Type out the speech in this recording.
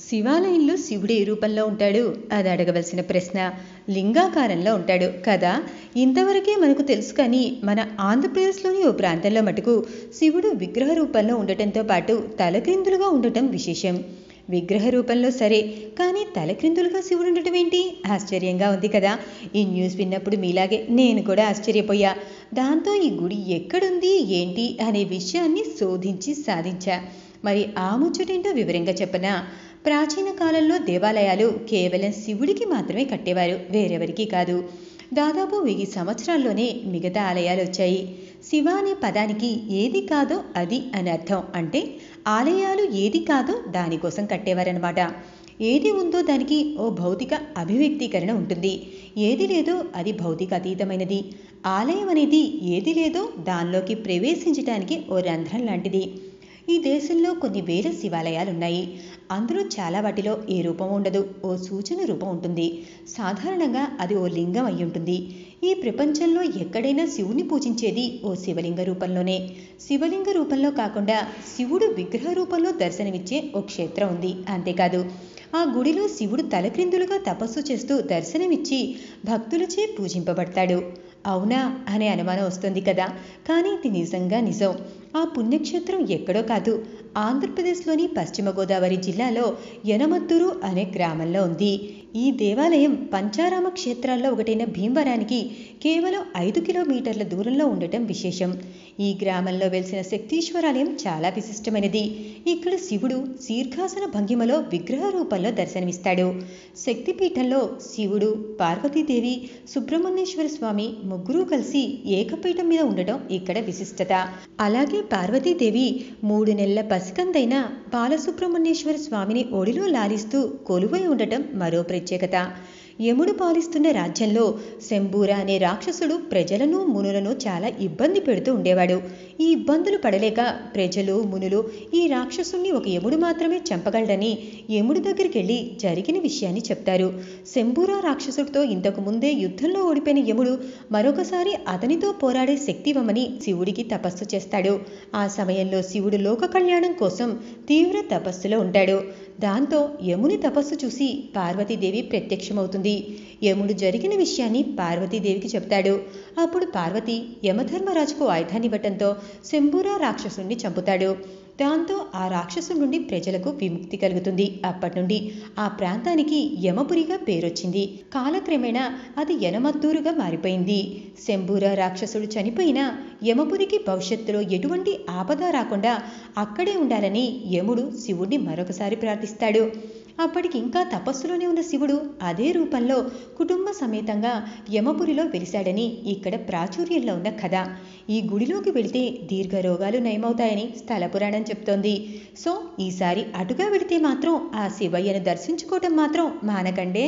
శివాలయంలో శివుడు ఏ రూపంలో ఉంటాడు? అది అడగవలసిన ప్రశ్న. లింగాకారంలో ఉంటాడు కదా. ఇంతవరకే మనకు తెలుసు. కానీ మన ఆంధ్రప్రదేశ్లోని ఓ ప్రాంతంలో మటుకు శివుడు విగ్రహ రూపంలో ఉండటంతో పాటు తలక్రిందులుగా ఉండటం విశేషం. విగ్రహ రూపంలో సరే, కానీ తలక్రిందులుగా శివుడు ఉండటం ఏంటి? ఆశ్చర్యంగా ఉంది కదా. ఈ న్యూస్ విన్నప్పుడు మీలాగే నేను కూడా ఆశ్చర్యపోయా. దాంతో ఈ గుడి ఎక్కడుంది ఏంటి అనే విషయాన్ని శోధించి సాధించా. మరి ఆ ముచ్చటేంటో వివరంగా చెప్పనా? ప్రాచీన కాలంలో దేవాలయాలు కేవలం శివుడికి మాత్రమే కట్టేవారు, వేరెవరికి కాదు. దాదాపు 1000 సంవత్సరాల్లోనే మిగతా ఆలయాలు వచ్చాయి. శివ అనే పదానికి ఏది కాదో అది అని అర్థం. అంటే ఆలయాలు ఏది కాదో దానికోసం కట్టేవారనమాట. ఏది ఉందో దానికి ఓ భౌతిక అభివ్యక్తీకరణ ఉంటుంది. ఏది లేదో అది భౌతిక అతీతమైనది. ఆలయం అనేది ఏది లేదో దానిలోకి ప్రవేశించడానికి ఓ రంధ్రం లాంటిది. ఈ దేశంలో కొన్ని వేల శివాలయాలున్నాయి. అందులో చాలా వాటిలో ఏ రూపం ఉండదు, ఓ సూచన రూపం ఉంటుంది. సాధారణంగా అది ఓ లింగం అయి ఉంటుంది. ఈ ప్రపంచంలో ఎక్కడైనా శివుని పూజించేది ఓ శివలింగ రూపంలోనే. శివలింగ రూపంలో కాకుండా శివుడు విగ్రహ రూపంలో దర్శనమిచ్చే ఓ క్షేత్రం ఉంది. అంతేకాదు, ఆ గుడిలో శివుడు తలక్రిందులుగా తపస్సు చేస్తూ దర్శనమిచ్చి భక్తులచే పూజింపబడతాడు. అవునా అనే అనుమానం వస్తుంది కదా. కానీ ఇది నిజంగా నిజం. ఆ పుణ్యక్షేత్రం ఎక్కడో కాదు, ఆంధ్రప్రదేశ్లోని పశ్చిమ గోదావరి జిల్లాలో యనమత్తూరు అనే గ్రామంలో ఉంది. ఈ దేవాలయం పంచారామ క్షేత్రాల్లో ఒకటైన భీమవరానికి కేవలం 5 కిలోమీటర్ల దూరంలో ఉండటం విశేషం. ఈ గ్రామంలో వెలిసిన శక్తీశ్వరాలయం చాలా విశిష్టమైనది. ఇక్కడ శివుడు శీర్ఘాసన భంగిమలో విగ్రహ రూపంలో దర్శనమిస్తాడు. శక్తిపీఠంలో శివుడు, పార్వతీదేవి, సుబ్రహ్మణ్యేశ్వర స్వామి ముగ్గురూ కలిసి ఏకపీఠం మీద ఉండటం ఇక్కడ విశిష్టత. అలాగే పార్వతీదేవి 3 నెలల పసికందైన బాలసుబ్రహ్మణ్యేశ్వర స్వామిని ఒడిలో లాలిస్తూ కొలువై ఉండటం మరో ప్రత్యేకత. యముడు పాలిస్తున్న రాజ్యంలో శంబూర అనే రాక్షసుడు ప్రజలను మునులను చాలా ఇబ్బంది పెడుతూ ఉండేవాడు. ఈ ఇబ్బందులు పడలేక ప్రజలు మునులు ఈ రాక్షసుణ్ణి ఒక యముడు మాత్రమే చంపగలడని యముడి దగ్గరికి వెళ్ళి జరిగిన విషయాన్ని చెప్తారు. శంబూర రాక్షసుడితో ఇంతకు ముందే యుద్ధంలో ఓడిపోయిన యముడు మరొకసారి అతనితో పోరాడే శక్తివమని శివుడికి తపస్సు చేస్తాడు. ఆ సమయంలో శివుడు లోక కళ్యాణం కోసం తీవ్ర తపస్సులో ఉంటాడు. దాంతో యముని తపస్సు చూసి పార్వతీదేవి ప్రత్యక్షమవుతుంది. యముడు జరిగిన విషయాన్ని పార్వతీదేవికి చెప్తాడు. అప్పుడు పార్వతి యమధర్మరాజుకు ఆయుధాన్ని ఇవ్వటంతో శంబూర రాక్షసుణ్ణి చంపుతాడు. దాంతో ఆ రాక్షసుడి నుండి ప్రజలకు విముక్తి కలుగుతుంది. అప్పటి నుండి ఆ ప్రాంతానికి యమపురిగా పేరొచ్చింది. కాలక్రమేణా అది యనమత్తూరుగా మారిపోయింది. శంబూర రాక్షసుడు చనిపోయినా యమపురికి భవిష్యత్తులో ఎటువంటి ఆపద రాకుండా అక్కడే ఉండాలని యముడు శివుడిని మరొకసారి ప్రార్థిస్తాడు. అప్పటికి ఇంకా తపస్సులోనే ఉన్న శివుడు అదే రూపంలో కుటుంబ సమేతంగా యమపురిలో వెలిశాడని ఇక్కడ ప్రాచుర్యంలో ఉన్న కథ. ఈ గుడిలోకి వెళితే దీర్ఘ రోగాలు నయమవుతాయని స్థల పురాణం చెప్తోంది. సో ఈసారి అటుగా వెళితే మాత్రం ఆ శివయ్యను దర్శించుకోవటం మాత్రం మానకండే.